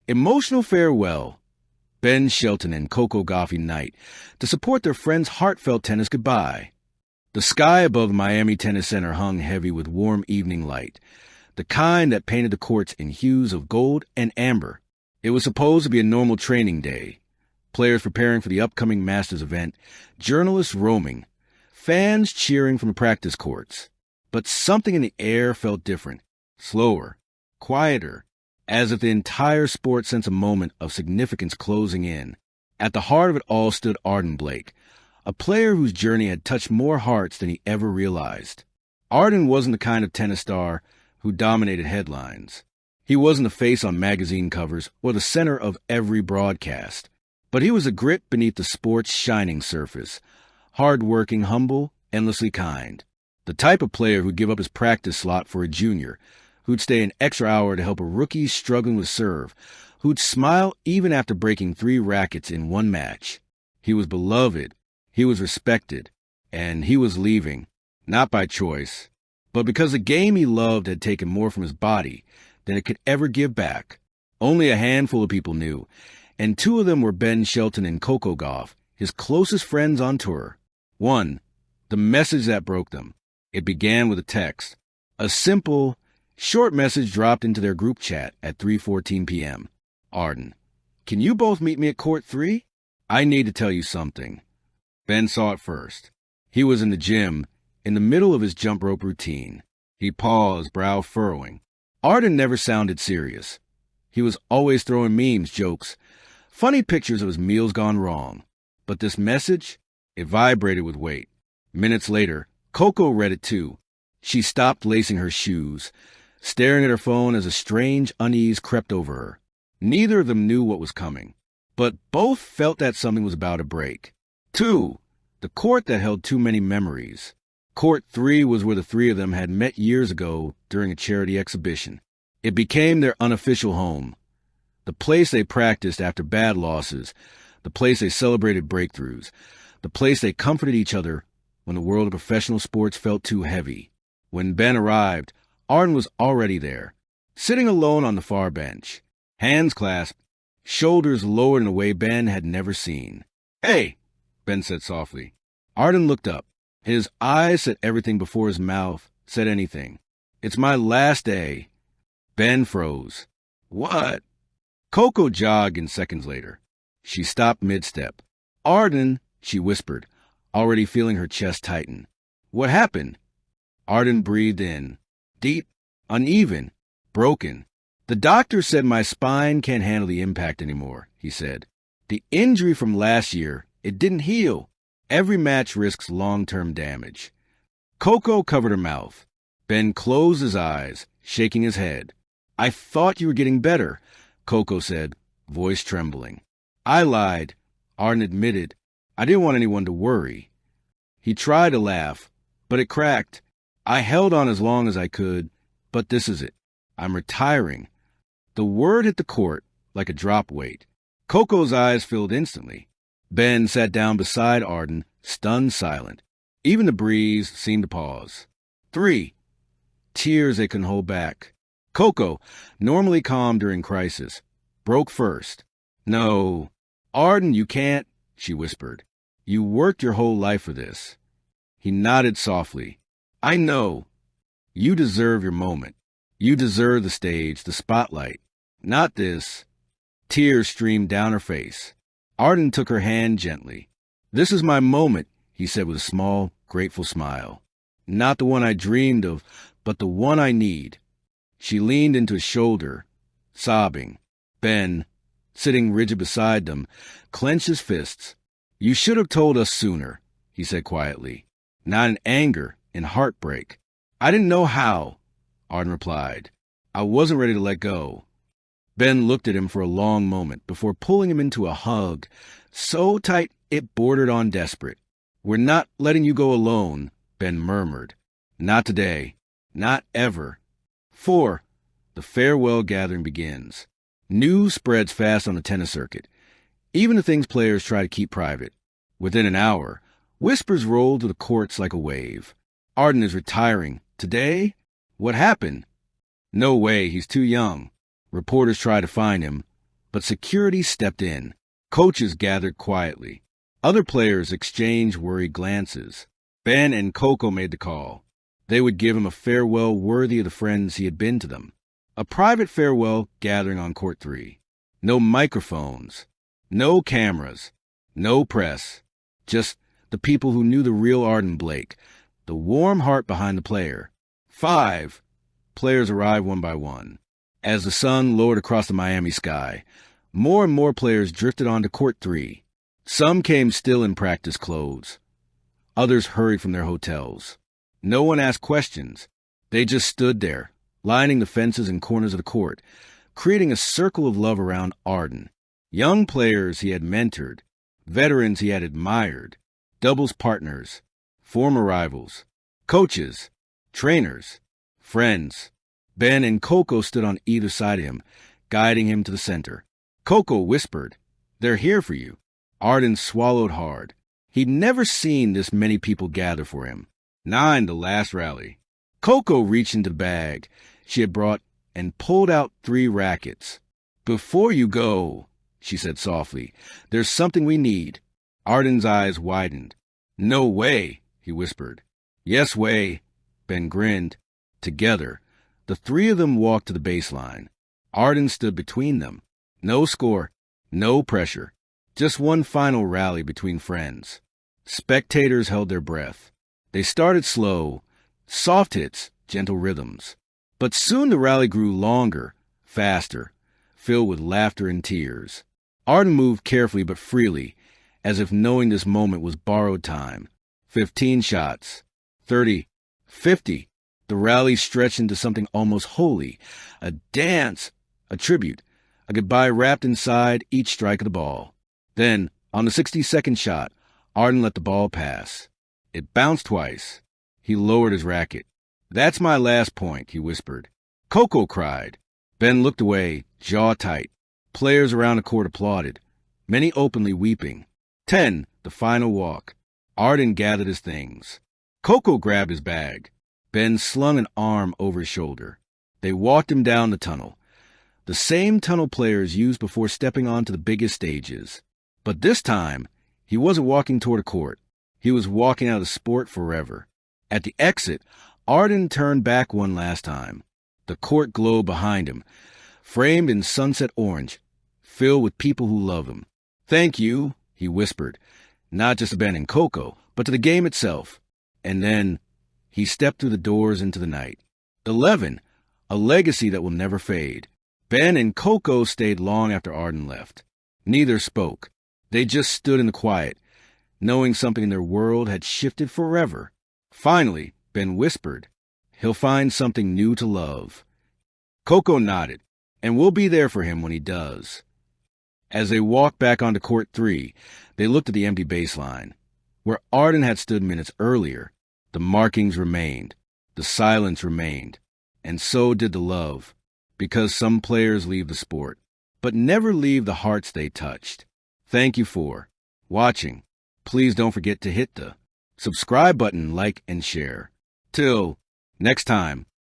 Emotional farewell. Ben Shelton and Coco Gauff unite to support their friend's heartfelt tennis goodbye. The sky above the Miami Tennis Center hung heavy with warm evening light, the kind that painted the courts in hues of gold and amber. It was supposed to be a normal training day. Players preparing for the upcoming Masters event, journalists roaming, fans cheering from the practice courts. But something in the air felt different, slower, quieter, as if the entire sport sensed a moment of significance closing in. At the heart of it all stood Arden Blake, a player whose journey had touched more hearts than he ever realized. Arden wasn't the kind of tennis star who dominated headlines. He wasn't the face on magazine covers or the center of every broadcast. But he was a grit beneath the sport's shining surface, hard-working, humble, endlessly kind. The type of player who'd give up his practice slot for a junior, who'd stay an extra hour to help a rookie struggling with serve, who'd smile even after breaking 3 rackets in one match. He was beloved, he was respected, and he was leaving, not by choice, but because the game he loved had taken more from his body than it could ever give back. Only a handful of people knew, and 2 of them were Ben Shelton and Coco Gauff, his closest friends on tour. 1, the message that broke them. It began with a text, a simple, short message dropped into their group chat at 3:14 p.m. Arden, can you both meet me at court 3? I need to tell you something. Ben saw it first. He was in the gym, in the middle of his jump rope routine. He paused, brow furrowing. Arden never sounded serious. He was always throwing memes, jokes, funny pictures of his meals gone wrong. But this message, it vibrated with weight. Minutes later, Coco read it too. She stopped lacing her shoes, staring at her phone as a strange unease crept over her. Neither of them knew what was coming, but both felt that something was about to break. 2, the court that held too many memories. Court 3 was where the 3 of them had met years ago during a charity exhibition. It became their unofficial home, the place they practiced after bad losses, the place they celebrated breakthroughs, the place they comforted each other when the world of professional sports felt too heavy. When Ben arrived, Arden was already there, sitting alone on the far bench, hands clasped, shoulders lowered in a way Ben had never seen. "Hey," Ben said softly. Arden looked up. His eyes said everything before his mouth said anything. "It's my last day." Ben froze. "What?" Coco jogged in seconds later. She stopped mid-step. "Arden," she whispered, already feeling her chest tighten. "What happened?" Arden breathed in. Deep, uneven, broken. "The doctor said my spine can't handle the impact anymore," he said. "The injury from last year, it didn't heal. Every match risks long-term damage." Coco covered her mouth. Ben closed his eyes, shaking his head. "I thought you were getting better," Coco said, voice trembling. "I lied," Arden admitted. "I didn't want anyone to worry." He tried to laugh, but it cracked. "I held on as long as I could, but this is it. I'm retiring." The word hit the court like a drop weight. Coco's eyes filled instantly. Ben sat down beside Arden, stunned silent. Even the breeze seemed to pause. 3. Tears they couldn't hold back. Coco, normally calm during crisis, broke first. "No, Arden, you can't," she whispered. "You worked your whole life for this." He nodded softly. "I know. You deserve your moment. You deserve the stage, the spotlight. Not this." Tears streamed down her face. Arden took her hand gently. "This is my moment," he said with a small, grateful smile. "Not the one I dreamed of, but the one I need." She leaned into his shoulder, sobbing. Ben, sitting rigid beside them, clenched his fists. "You should have told us sooner," he said quietly. Not in anger, in heartbreak. "I didn't know how," Arden replied. "I wasn't ready to let go." Ben looked at him for a long moment before pulling him into a hug, so tight it bordered on desperate. "We're not letting you go alone," Ben murmured. "Not today. Not ever." 4. The farewell gathering begins. News spreads fast on the tennis circuit, even the things players try to keep private. Within an hour, whispers roll to the courts like a wave. "Arden is retiring. Today? What happened?" "No way, he's too young." Reporters try to find him. but security stepped in. Coaches gathered quietly. Other players exchanged worried glances. Ben and Coco made the call. They would give him a farewell worthy of the friends he had been to them. A private farewell gathering on Court 3. No microphones, no cameras, no press. Just the people who knew the real Arden Blake, the warm heart behind the player. 5 players arrived one by one. As the sun lowered across the Miami sky, more and more players drifted onto Court 3. Some came still in practice clothes. Others hurried from their hotels. No one asked questions. They just stood there, lining the fences and corners of the court, creating a circle of love around Arden. Young players he had mentored, veterans he had admired, doubles partners, former rivals, coaches, trainers, friends. Ben and Coco stood on either side of him, guiding him to the center. Coco whispered, "They're here for you." Arden swallowed hard. He'd never seen this many people gather for him. 9, the last rally. Coco reached into the bag she had brought and pulled out 3 rackets. "Before you go," she said softly, "there's something we need." Arden's eyes widened. "No way," he whispered. "Yes way." Ben grinned. Together, the 3 of them walked to the baseline. Arden stood between them. No score, no pressure. Just one final rally between friends. Spectators held their breath. They started slow, soft hits, gentle rhythms. But soon the rally grew longer, faster, filled with laughter and tears. Arden moved carefully but freely, as if knowing this moment was borrowed time. 15 shots, 30, 50. The rally stretched into something almost holy, a dance, a tribute, a goodbye wrapped inside each strike of the ball. Then, on the 62nd shot, Arden let the ball pass. It bounced twice. He lowered his racket. "That's my last point," he whispered. Coco cried. Ben looked away, jaw tight. Players around the court applauded, many openly weeping. 10, the final walk. Arden gathered his things. Coco grabbed his bag. Ben slung an arm over his shoulder. They walked him down the tunnel. The same tunnel players used before stepping onto the biggest stages. But this time, he wasn't walking toward a court. He was walking out of the sport forever. At the exit, Arden turned back one last time. The court glowed behind him, framed in sunset orange, filled with people who love him. "Thank you," he whispered, not just to Ben and Coco, but to the game itself. And then he stepped through the doors into the night. 11, a legacy that will never fade. Ben and Coco stayed long after Arden left. Neither spoke. They just stood in the quiet, knowing something in their world had shifted forever. Finally, Ben whispered, "He'll find something new to love." Coco nodded, "And we'll be there for him when he does." As they walked back onto Court 3, they looked at the empty baseline. Where Arden had stood minutes earlier, the markings remained, the silence remained, and so did the love, because some players leave the sport, but never leave the hearts they touched. Thank you for watching. Please don't forget to hit the subscribe button, like, and share. Till next time.